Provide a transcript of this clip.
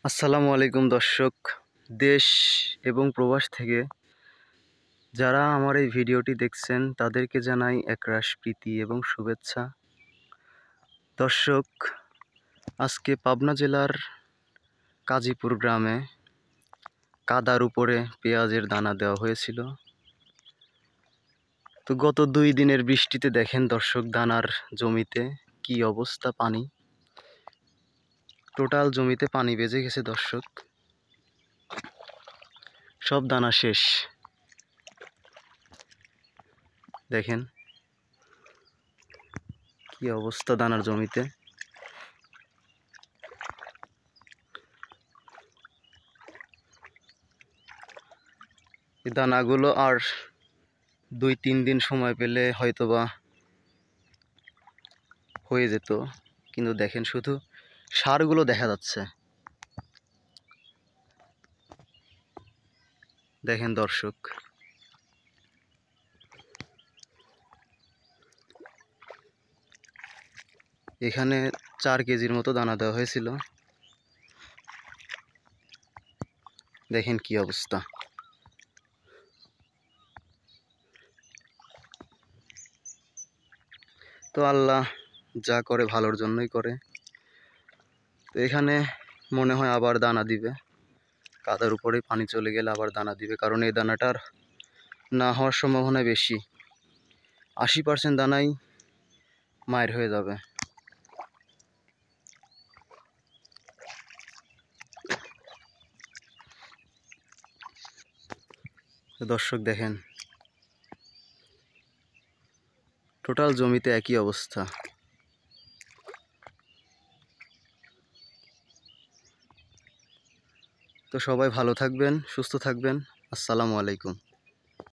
আসসালামু আলাইকুম দর্শক, দেশ এবং প্রবাস থেকে যারা আমার এই ভিডিওটি দেখছেন তাদেরকে জানাই একরাশ প্রীতি এবং শুভেচ্ছা। দর্শক, আজকে পাবনা জেলার কাজীপুর গ্রামে কাদার উপরে পেঁয়াজের দানা দেওয়া হয়েছিল। তো গত 2 দিনের বৃষ্টিতে দেখেন দর্শক, দানার জমিতে কি অবস্থা, পানি টোটাল জমিতে পানি বেজে গেছে দর্শক, সব দানা শেষ। দেখেন কি অবস্থা দানার জমিতে। এই দানাগুলো আর 2-3 দিন সময় পেলে হয়তোবা হয়ে যেত, কিন্তু দেখেন শুধু সারগুলো দেখা যাচ্ছে। দেখেন দর্শক, এখানে 4 কেজির মতো দানা দেওয়া হয়েছিল। দেখেন কি অবস্থা। তো আল্লাহ যা করে ভালোর জন্যই করে। তো এখানে মনে হয় আবার দানা দিবে, কাদার উপরে পানি চলে গেলে আবার দানা দিবে, কারণ এই দানাটার না হওয়ার সম্ভাবনা বেশি। 80% দানাই মায়ের হয়ে যাবে। তো দর্শক দেখেন, টোটাল জমিতে একই অবস্থা। তো সবাই ভালো থাকবেন, সুস্থ থাকবেন। আসসালামু আলাইকুম।